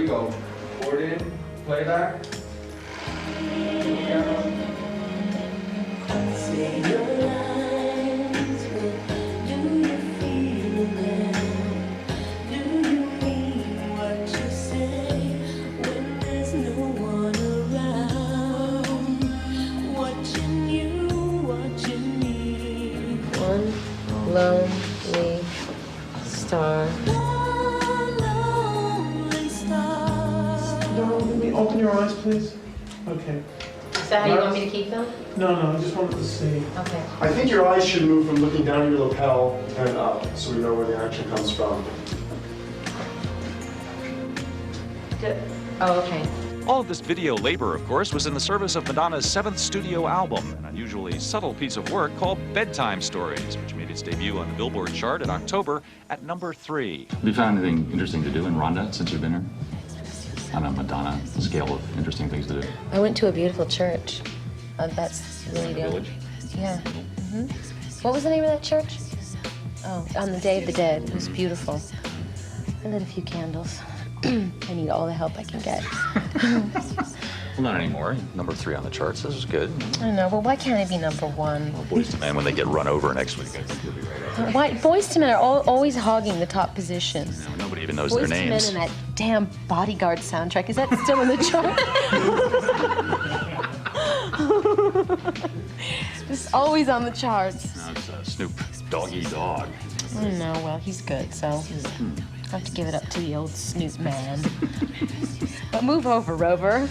go. Forward in, playback. Lonely star. Open your eyes, please. Okay. Is that how you want me to keep them? No, I just wanted to see. Okay. I think your eyes should move from looking down your lapel and up, so we know where the action comes from. Oh, okay. All of this video labor, of course, was in the service of Madonna's 7th studio album, an unusually subtle piece of work called Bedtime Stories, which made its debut on the Billboard chart in October at number 3. Have you found anything interesting to do in Ronda since you've been here? On a Madonna scale of interesting things to do? I went to a beautiful church. That's really the only. Yeah. What was the name of that church? Oh, on the Day of the Dead. It was beautiful. I lit a few candles. I need all the help I can get. Well, not anymore. Number 3 on the charts. This is good. I know, but why can't it be number 1? Well, Boyz II Men, when they get run over next week, I think you'll be right up. Why, Boyz II Men are always hogging the top position. No, nobody even knows their names. Boyz II Men and that damn Bodyguard soundtrack. Is that still in the chart? It's always on the charts. No, it's Snoop Doggy Dog. I know, well, he's good, so I have to give it up to the old Snoop man. But move over, Rover.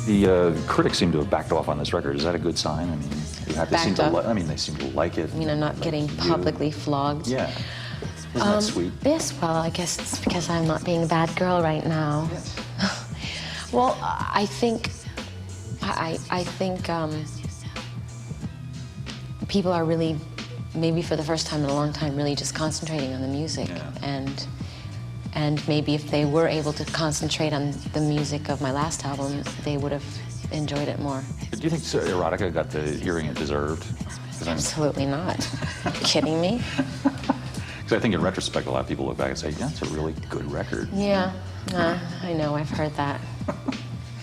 The critics seem to have backed off on this record. Is that a good sign? I mean, they seem to like it. I mean, I'm not getting publicly flogged. Yeah. Isn't that sweet? Yes, well, I guess it's because I'm not being a bad girl right now. Yes. Well, I think people are really, maybe for the first time in a long time, really just concentrating on the music. Yeah. And maybe if they were able to concentrate on the music of my last album, they would have enjoyed it more. Do you think Erotica got the hearing it deserved? Absolutely not. Are you kidding me? Because I think in retrospect, a lot of people look back and say, yeah, it's a really good record. Yeah, I know, I've heard that.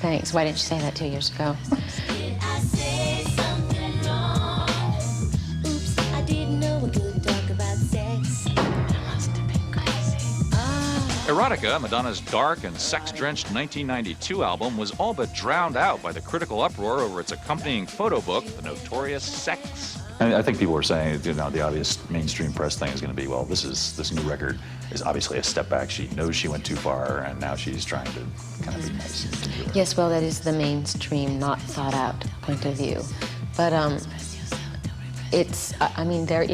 Thanks. Why didn't you say that 2 years ago? Erotica, Madonna's dark and sex-drenched 1992 album, was all but drowned out by the critical uproar over its accompanying photo book, The Notorious Sex. I think people were saying, you know, the obvious mainstream press thing is going to be, well, this new record is obviously a step back. She knows she went too far, and now she's trying to kind of be nice. Yes, well, that is the mainstream, not thought out point of view. But I mean, there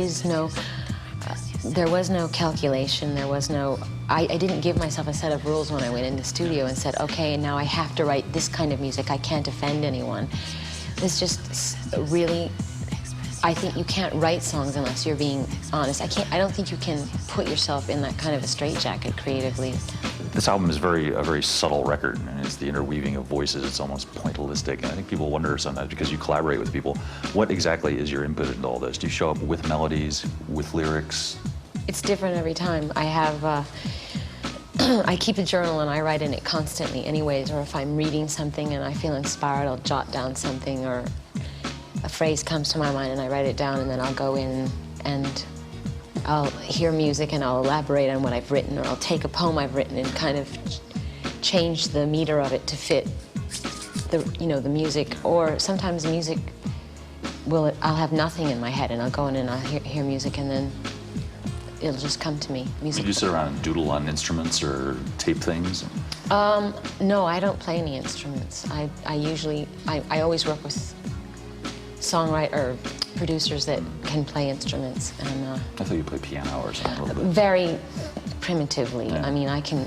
was no calculation, there was no, I didn't give myself a set of rules when I went in the studio and said, okay, now I have to write this kind of music, I can't offend anyone. It's just really, I think you can't write songs unless you're being honest. I don't think you can put yourself in that kind of a straitjacket creatively. This album is a very subtle record, and it's the interweaving of voices. It's almost pointillistic, and I think people wonder sometimes, because you collaborate with people, what exactly is your input into all this? Do you show up with melodies, with lyrics? It's different every time. I have, I keep a journal and I write in it constantly anyways, or if I'm reading something and I feel inspired, I'll jot down something, or a phrase comes to my mind and I write it down, and then I'll go in and I'll hear music and I'll elaborate on what I've written, or I'll take a poem I've written and kind of change the meter of it to fit the music. Or sometimes music I'll have nothing in my head and I'll go in and I'll hear music and then it'll just come to me. Music. Do you sit around and doodle on instruments or tape things? No, I don't play any instruments. I always work with producers that can play instruments. And I thought you played piano or something a little bit. Very primitively. Yeah. I mean, I can,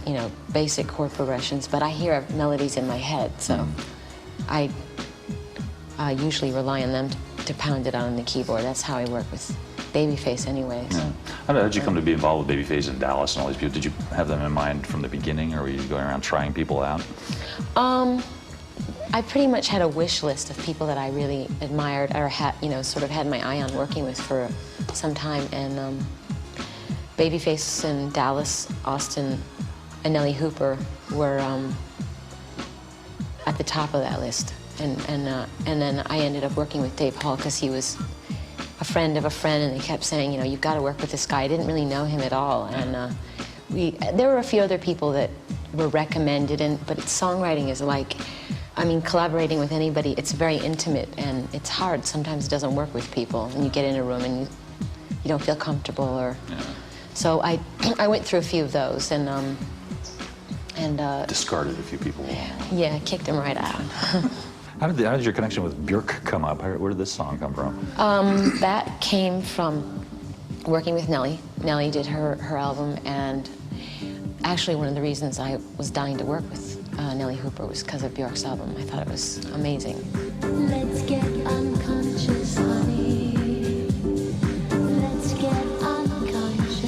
basic chord progressions, but I hear melodies in my head, so I usually rely on them to pound it out on the keyboard. That's how I work with Babyface anyways. Yeah. How did you come to be involved with Babyface in Dallas and all these people? Did you have them in mind from the beginning, or were you going around trying people out? I pretty much had a wish list of people that I really admired or had, sort of had my eye on working with for some time, and Babyface and Dallas Austin and Nellie Hooper were at the top of that list. And then I ended up working with Dave Hall because he was a friend of a friend, and they kept saying, you know, you've got to work with this guy. I didn't really know him at all. And there were a few other people that were recommended, but songwriting is like, I mean, collaborating with anybody, it's very intimate and it's hard. Sometimes it doesn't work with people, and you get in a room and you don't feel comfortable, or... Yeah. So I went through a few of those, and discarded a few people. Yeah, kicked them right out. How did your connection with Björk come up? Where did this song come from? That came from working with Nellie. Nellie did her album, and actually one of the reasons I was dying to work with Nellie Hooper was because of Björk's album. I thought it was amazing. Let's get unconscious, honey. Let's get unconscious.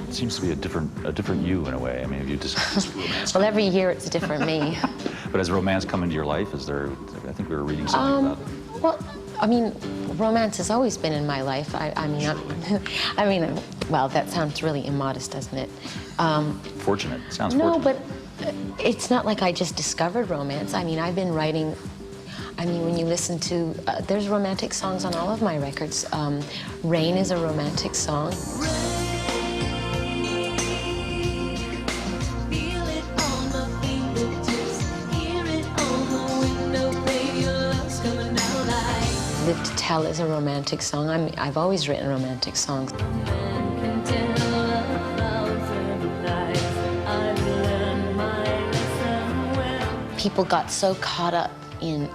It seems to be a different you in a way. I mean, if you just romance. Well, every year it's a different me. But has romance come into your life? Is there? I think we were reading something about it. Well, I mean, romance has always been in my life. I mean, well, that sounds really immodest, doesn't it? Fortunate. It sounds no, fortunate. but it's not like I just discovered romance. I mean, I've been writing. I mean, when you listen to, there's romantic songs on all of my records. Rain is a romantic song. Live to Tell is a romantic song. I've always written romantic songs. People got so caught up in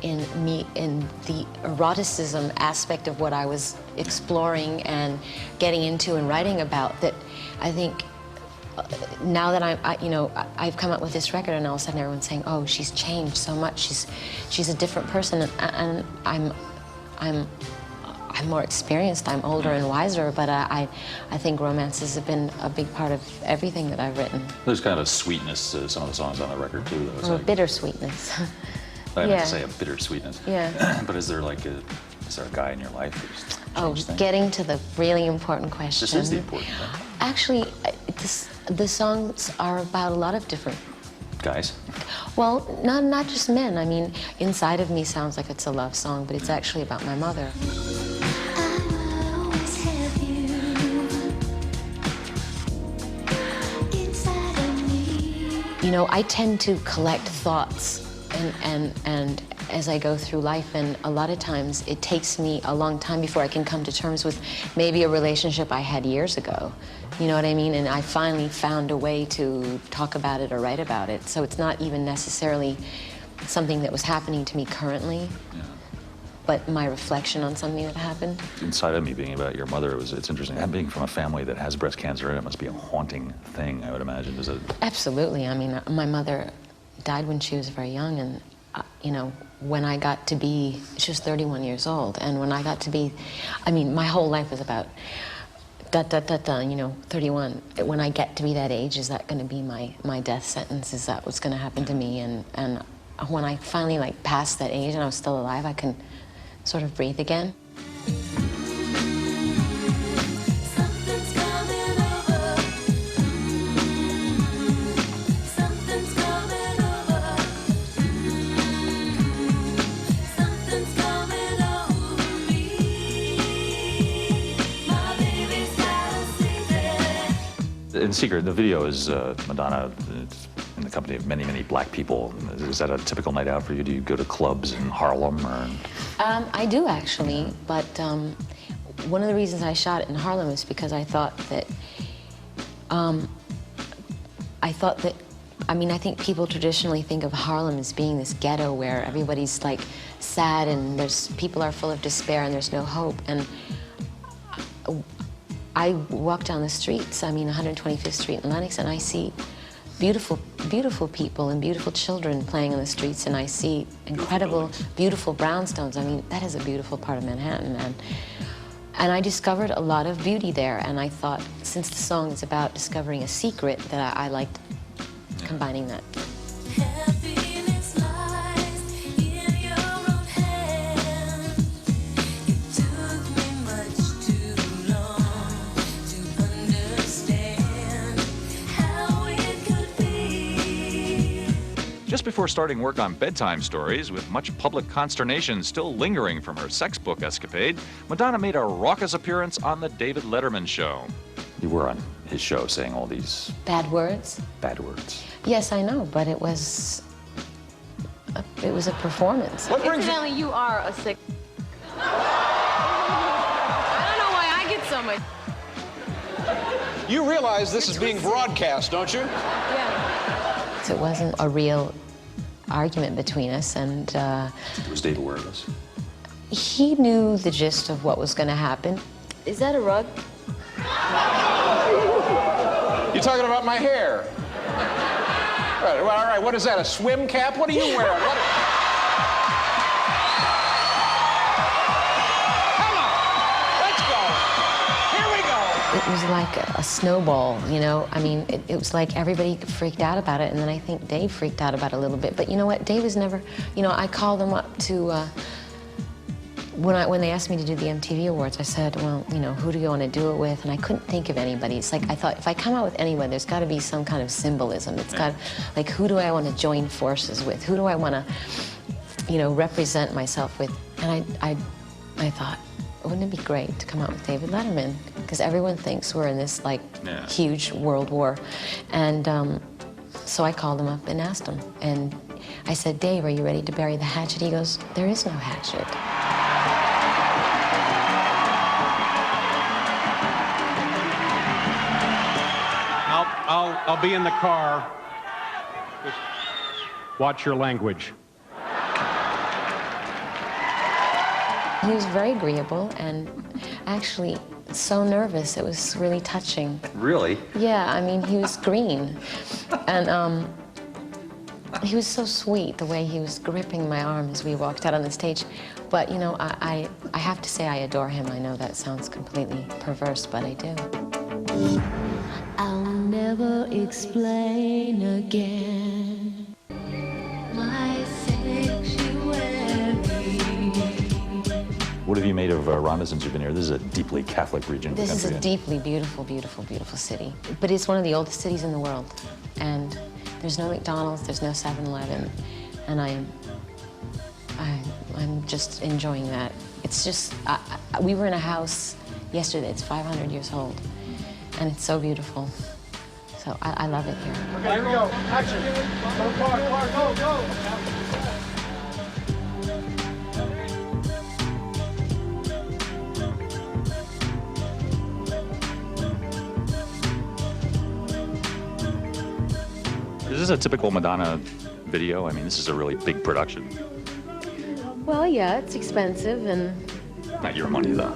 the eroticism aspect of what I was exploring and getting into and writing about that I think now that I've come up with this record, and all of a sudden everyone's saying, "Oh, she's changed so much. She's a different person," and I'm more experienced. I'm older and wiser, but I think romances have been a big part of everything that I've written. There's kind of a sweetness to some of the songs on the record too, though. It's Or like, bittersweetness. I meant to say a bittersweetness. Yeah. But is there a guy in your life who's changed things? Getting to the really important question. This is the important thing. Actually, the songs are about a lot of different guys. Well, not just men. I mean, Inside of Me sounds like it's a love song, but it's actually about my mother. You know, I tend to collect thoughts and as I go through life, and a lot of times it takes me a long time before I can come to terms with maybe a relationship I had years ago. You know what I mean? And I finally found a way to talk about it or write about it. So it's not even necessarily something that was happening to me currently, but my reflection on something that happened. Inside of Me being about your mother, it's interesting. Being from a family that has breast cancer, it must be a haunting thing, I would imagine. Is it? Absolutely. I mean, my mother died when she was very young, and you know, when I got to be, she was 31 years old, and when I got to be, I mean, my whole life was about you know, 31. When I get to be that age, is that going to be my death sentence? Is that what's going to happen to me? And when I finally passed that age and I was still alive, I can sort of breathe again. In secret, the video is Madonna in the company of many, many black people. Is that a typical night out for you? Do you go to clubs in Harlem or? I do actually, but one of the reasons I shot it in Harlem is because I thought that, I mean, I think people traditionally think of Harlem as being this ghetto where everybody's sad and people are full of despair and there's no hope. And I walk down the streets, 125th Street in Lenox, and I see beautiful, beautiful people and beautiful children playing on the streets, and I see incredible, beautiful brownstones. I mean, that is a beautiful part of Manhattan, and I discovered a lot of beauty there, and I thought, since the song is about discovering a secret, that I liked combining that. before starting work on Bedtime Stories, with much public consternation still lingering from her sex book escapade, Madonna made a raucous appearance on the David Letterman show. You were on his show saying all these Bad words? bad words. Yes, I know, but it was a performance. Incidentally, you are a sick. I don't know why I get so much. You realize this is being broadcast, don't you? Yeah. It wasn't a real argument between us, and Was David aware of this? he knew the gist of what was going to happen. Is that a rug? You're talking about my hair. All right, what is that, a swim cap? What are you wearing? Come on, let's go. Here we go. It was like a snowball, you know? I mean, it was like everybody freaked out about it, and then I think Dave freaked out about it a little bit. But you know what? Dave was never, you know, I called him up to, when they asked me to do the MTV Awards, I said, well, you know, who do you want to do it with? And I couldn't think of anybody. It's like, I thought, if I come out with anyone, there's got to be some kind of symbolism. It's got, like, who do I want to join forces with? Who do I want to, you know, represent myself with? And I thought, wouldn't it be great to come out with David Letterman? Because everyone thinks we're in this, like, huge world war. And so I called him up and asked him. And I said, Dave, are you ready to bury the hatchet? He goes, there is no hatchet. I'll be in the car. Just watch your language. He was very agreeable and actually so nervous. It was really touching. Really? Yeah, I mean, he was green. And he was so sweet, the way he was gripping my arm as we walked out on the stage. But, you know, I have to say I adore him. I know that sounds completely perverse, but I do. I'll never explain again my sexuality. What have you made of Ronda since you've been here? This is a deeply Catholic region of the This is country. a deeply beautiful, beautiful, beautiful city. But it's one of the oldest cities in the world. And there's no McDonald's, there's no 7-Eleven. And I'm just enjoying that. It's just, we were in a house yesterday, it's 500 years old. And it's so beautiful. So I love it here. Okay, here we go. Action. Go, car, go, go. Is this a typical Madonna video? I mean, this is a really big production. Well, yeah, it's expensive and... Not your money, though.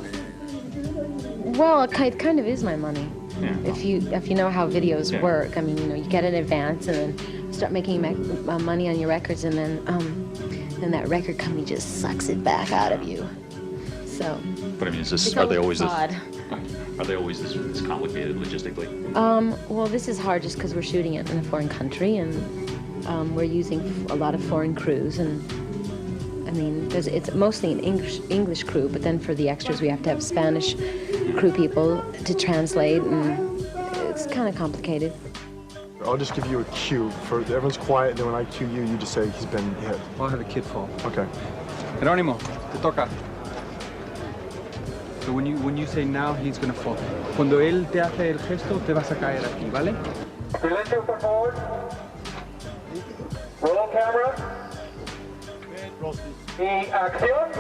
Well, it kind of is my money. Yeah. If you know how videos work, I mean, you know, you get an advance and then start making money on your records, and then that record company just sucks it back out of you. So. But I mean, Are they always this complicated logistically? Well, this is hard just because we're shooting it in a foreign country, and we're using a lot of foreign crews, and I mean, it's mostly an English crew, but then for the extras we have to have Spanish crew people to translate, and it's kind of complicated. I'll just give you a cue. Everyone's quiet, then when I cue you, you just say he's been hit. I'll have a kid fall. Okay. Jerónimo, te toca. So when you say now, he's gonna fall. Cuando él te hace el gesto, te vas a caer aquí, ¿vale? Silencio, por favor. Roll camera. Y acción.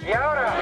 Y ahora.